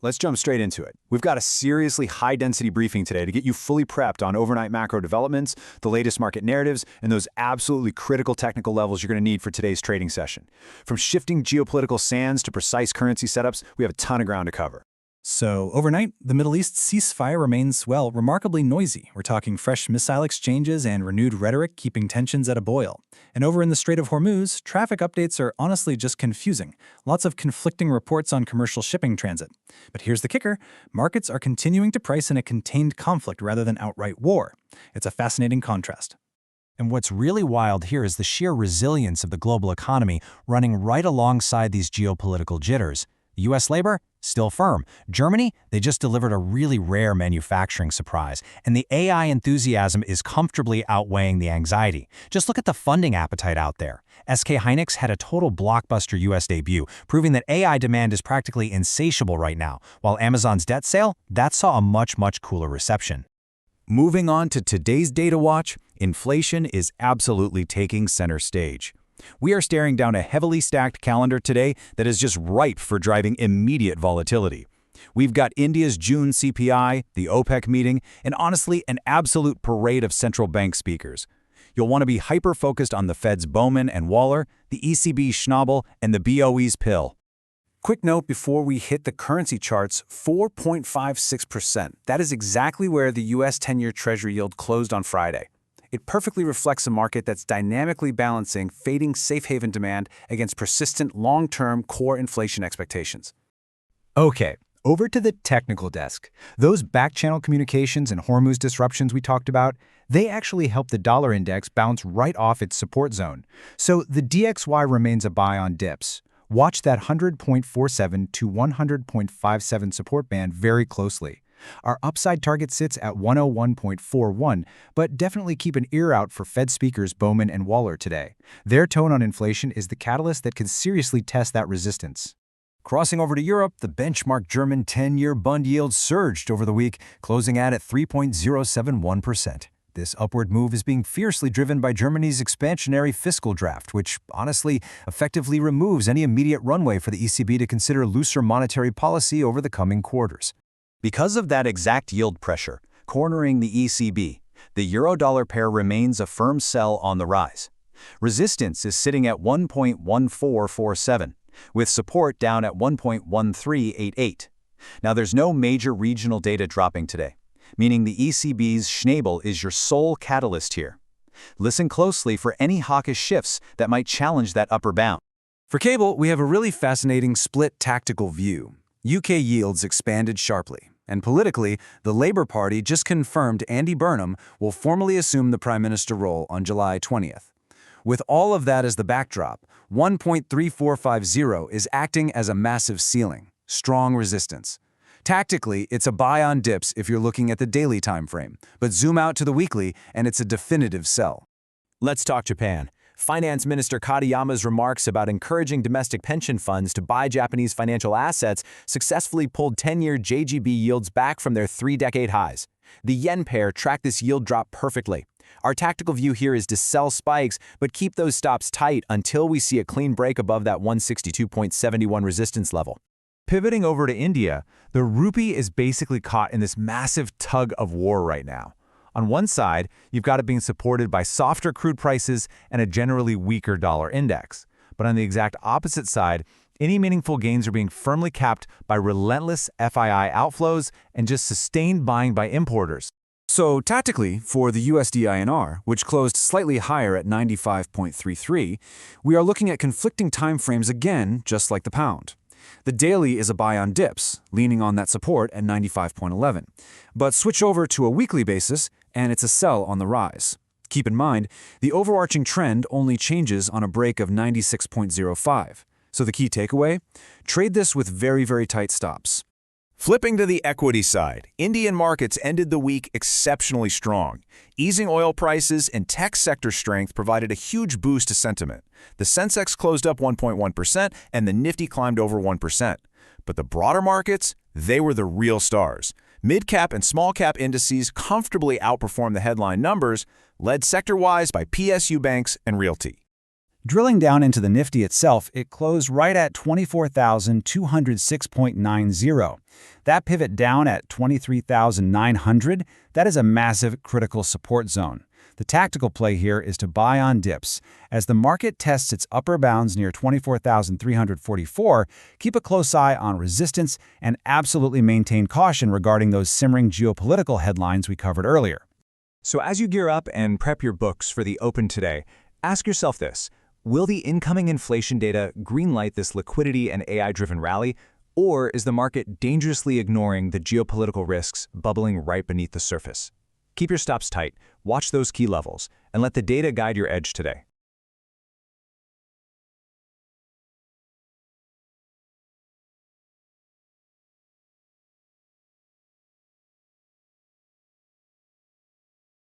let's jump straight into it. We've got a seriously high-density briefing today to get you fully prepped on overnight macro developments, the latest market narratives, and those absolutely critical technical levels you're going to need for today's trading session. From shifting geopolitical sands to precise currency setups, we have a ton of ground to cover. So, overnight, the Middle East ceasefire remains, well, remarkably noisy. We're talking fresh missile exchanges and renewed rhetoric keeping tensions at a boil. And over in the Strait of Hormuz, traffic updates are honestly just confusing. Lots of conflicting reports on commercial shipping transit. But here's the kicker. Markets are continuing to price in a contained conflict rather than outright war. It's a fascinating contrast. And what's really wild here is the sheer resilience of the global economy running right alongside these geopolitical jitters. The U.S. labor, still firm. Germany, they just delivered a really rare manufacturing surprise. And the AI enthusiasm is comfortably outweighing the anxiety. Just look at the funding appetite out there. SK Hynix had a total blockbuster U.S. debut, proving that AI demand is practically insatiable right now, while Amazon's debt sale, that saw a much, much cooler reception. Moving on to today's data watch, inflation is absolutely taking center stage. We are staring down a heavily stacked calendar today that is just ripe for driving immediate volatility. We've got India's June CPI, the OPEC meeting, and honestly, an absolute parade of central bank speakers. You'll want to be hyper-focused on the Fed's Bowman and Waller, the ECB's Schnabel, and the BOE's Pill. Quick note before we hit the currency charts, 4.56%. That is exactly where the U.S. 10-year Treasury yield closed on Friday. It perfectly reflects a market that's dynamically balancing fading safe haven demand against persistent long-term core inflation expectations. Okay, over to the technical desk. Those back-channel communications and Hormuz disruptions we talked about, they actually help the dollar index bounce right off its support zone. So the DXY remains a buy on dips. Watch that 100.47 to 100.57 support band very closely. Our upside target sits at 101.41, but definitely keep an ear out for Fed speakers Bowman and Waller today. Their tone on inflation is the catalyst that could seriously test that resistance. Crossing over to Europe, the benchmark German 10-year bond yield surged over the week, closing at 3.071%. This upward move is being fiercely driven by Germany's expansionary fiscal draft, which honestly effectively removes any immediate runway for the ECB to consider looser monetary policy over the coming quarters. Because of that exact yield pressure, cornering the ECB, the euro-dollar pair remains a firm sell on the rise. Resistance is sitting at 1.1447, with support down at 1.1388. Now there's no major regional data dropping today, meaning the ECB's Schnabel is your sole catalyst here. Listen closely for any hawkish shifts that might challenge that upper bound. For cable, we have a really fascinating split tactical view. UK yields expanded sharply, and politically, the Labour Party just confirmed Andy Burnham will formally assume the Prime Minister role on July 20th. With all of that as the backdrop, 1.3450 is acting as a massive ceiling, strong resistance. Tactically, it's a buy on dips if you're looking at the daily time frame, but zoom out to the weekly and it's a definitive sell. Let's talk Japan. Finance Minister Katayama's remarks about encouraging domestic pension funds to buy Japanese financial assets successfully pulled 10-year JGB yields back from their 3-decade highs. The yen pair tracked this yield drop perfectly. Our tactical view here is to sell spikes, but keep those stops tight until we see a clean break above that 162.71 resistance level. Pivoting over to India, the rupee is basically caught in this massive tug of war right now. On one side, you've got it being supported by softer crude prices and a generally weaker dollar index. But on the exact opposite side, any meaningful gains are being firmly capped by relentless FII outflows and just sustained buying by importers. So tactically, for the USD INR, which closed slightly higher at 95.33, we are looking at conflicting timeframes again, just like the pound. The daily is a buy on dips, leaning on that support at 95.11. But switch over to a weekly basis, and it's a sell on the rise. Keep in mind, the overarching trend only changes on a break of 96.05. So the key takeaway? Trade this with very, very tight stops. Flipping to the equity side, Indian markets ended the week exceptionally strong. Easing oil prices and tech sector strength provided a huge boost to sentiment. The Sensex closed up 1.1% and the Nifty climbed over 1%. But the broader markets, they were the real stars. Mid-cap and small-cap indices comfortably outperformed the headline numbers, led sector-wise by PSU banks and realty. Drilling down into the Nifty itself, it closed right at 24,206.90. That pivot down at 23,900, that is a massive critical support zone. The tactical play here is to buy on dips. As the market tests its upper bounds near 24,344, keep a close eye on resistance and absolutely maintain caution regarding those simmering geopolitical headlines we covered earlier. So as you gear up and prep your books for the open today, ask yourself this: will the incoming inflation data greenlight this liquidity and AI-driven rally, or is the market dangerously ignoring the geopolitical risks bubbling right beneath the surface? Keep your stops tight, watch those key levels, and let the data guide your edge today.